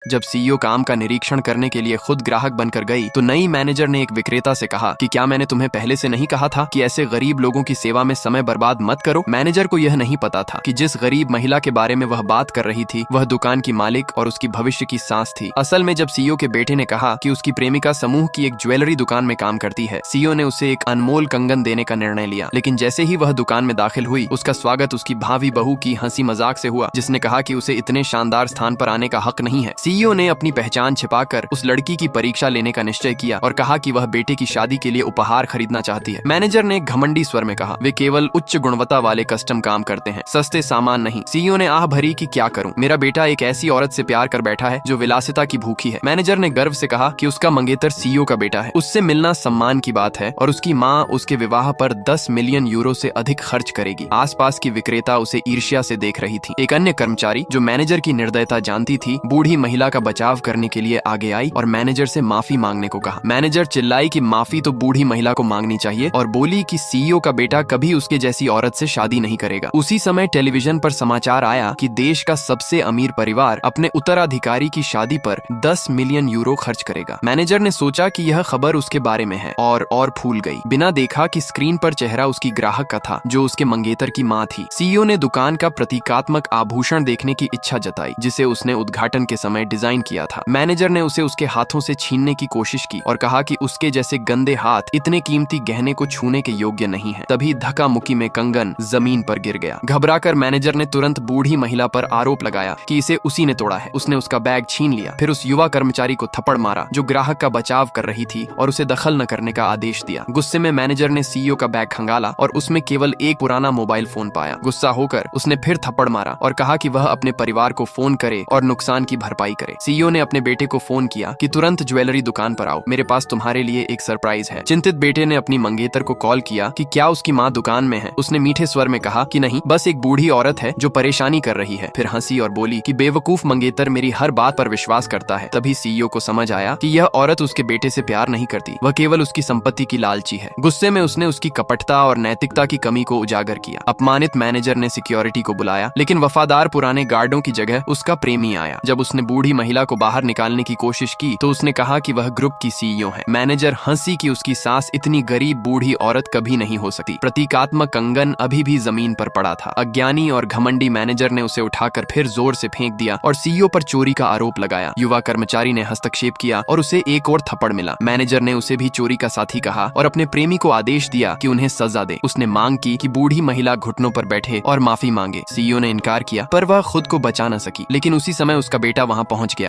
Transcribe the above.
जब सीईओ काम का निरीक्षण करने के लिए खुद ग्राहक बनकर गई तो नई मैनेजर ने एक विक्रेता से कहा कि क्या मैंने तुम्हें पहले से नहीं कहा था कि ऐसे गरीब लोगों की सेवा में समय बर्बाद मत करो। मैनेजर को यह नहीं पता था कि जिस गरीब महिला के बारे में वह बात कर रही थी वह दुकान की मालिक और उसकी भविष्य की सांस थी। असल में जब सीईओ के बेटे ने कहा कि उसकी प्रेमिका समूह की एक ज्वेलरी दुकान में काम करती है, सीईओ ने उसे एक अनमोल कंगन देने का निर्णय लिया। लेकिन जैसे ही वह दुकान में दाखिल हुई, उसका स्वागत उसकी भावी बहू की हंसी मजाक से हुआ, जिसने कहा कि उसे इतने शानदार स्थान पर आने का हक नहीं है। सीईओ ने अपनी पहचान छिपाकर उस लड़की की परीक्षा लेने का निश्चय किया और कहा कि वह बेटे की शादी के लिए उपहार खरीदना चाहती है। मैनेजर ने घमंडी स्वर में कहा, वे केवल उच्च गुणवत्ता वाले कस्टम काम करते हैं, सस्ते सामान नहीं। सीईओ ने आह भरी कि क्या करूं, मेरा बेटा एक ऐसी औरत से प्यार कर बैठा है जो विलासिता की भूखी है। मैनेजर ने गर्व से कहा कि उसका मंगेतर सीईओ का बेटा है, उससे मिलना सम्मान की बात है और उसकी माँ उसके विवाह पर 10 मिलियन यूरो से अधिक खर्च करेगी। आसपास की विक्रेता उसे ईर्ष्या से देख रही थी। एक अन्य कर्मचारी जो मैनेजर की निर्दयता जानती थी, बूढ़ी महिला का बचाव करने के लिए आगे आई और मैनेजर से माफी मांगने को कहा। मैनेजर चिल्लाई कि माफी तो बूढ़ी महिला को मांगनी चाहिए और बोली कि सीईओ का बेटा कभी उसके जैसी औरत से शादी नहीं करेगा। उसी समय टेलीविजन पर समाचार आया कि देश का सबसे अमीर परिवार अपने उत्तराधिकारी की शादी पर 10 मिलियन यूरो खर्च करेगा। मैनेजर ने सोचा कि यह खबर उसके बारे में है और फूल गई। बिना देखा कि स्क्रीन पर चेहरा उसकी ग्राहक का था जो उसके मंगेतर की माँ थी। सीईओ ने दुकान का प्रतीकात्मक आभूषण देखने की इच्छा जताई जिसे उसने उद्घाटन के समय डिजाइन किया था। मैनेजर ने उसे उसके हाथों से छीनने की कोशिश की और कहा कि उसके जैसे गंदे हाथ इतने कीमती गहने को छूने के योग्य नहीं है। तभी धक्का मुक्की में कंगन जमीन पर गिर गया। घबराकर मैनेजर ने तुरंत बूढ़ी महिला पर आरोप लगाया कि इसे उसी ने तोड़ा है। उसने उसका बैग छीन लिया, फिर उस युवा कर्मचारी को थप्पड़ मारा जो ग्राहक का बचाव कर रही थी और उसे दखल न करने का आदेश दिया। गुस्से में मैनेजर ने सीईओ का बैग खंगाला और उसमें केवल एक पुराना मोबाइल फोन पाया। गुस्सा होकर उसने फिर थप्पड़ मारा और कहा कि वह अपने परिवार को फोन करे और नुकसान की भरपाई करे। सीईओ ने अपने बेटे को फोन किया कि तुरंत ज्वेलरी दुकान पर आओ, मेरे पास तुम्हारे लिए एक सरप्राइज है। चिंतित बेटे ने अपनी मंगेतर को कॉल किया कि क्या उसकी माँ दुकान में है। उसने मीठे स्वर में कहा कि नहीं, बस एक बूढ़ी औरत है जो परेशानी कर रही है। फिर हंसी और बोली कि बेवकूफ मंगेतर मेरी हर बात पर विश्वास करता है। तभी सीईओ को समझ आया कि यह औरत उसके बेटे से प्यार नहीं करती, वह केवल उसकी संपत्ति की लालची है। गुस्से में उसने उसकी कपटता और नैतिकता की कमी को उजागर किया। अपमानित मैनेजर ने सिक्योरिटी को बुलाया, लेकिन वफादार पुराने गार्डों की जगह उसका प्रेमी आया। जब उसने बूढ़ी महिला को बाहर निकालने की कोशिश की तो उसने कहा कि वह ग्रुप की सीईओ है। मैनेजर हंसी कि उसकी सास इतनी गरीब बूढ़ी औरत कभी नहीं हो सकती। प्रतीकात्मक कंगन अभी भी जमीन पर पड़ा था। अज्ञानी और घमंडी मैनेजर ने उसे उठाकर फिर जोर से फेंक दिया और सीईओ पर चोरी का आरोप लगाया। युवा कर्मचारी ने हस्तक्षेप किया और उसे एक और थप्पड़ मिला। मैनेजर ने उसे भी चोरी का साथी कहा और अपने प्रेमी को आदेश दिया कि उन्हें सजा दे। उसने मांग की कि बूढ़ी महिला घुटनों पर बैठे और माफी मांगे। सीईओ ने इनकार किया पर वह खुद को बचा न सकी। लेकिन उसी समय उसका बेटा वहां पहुंच गया।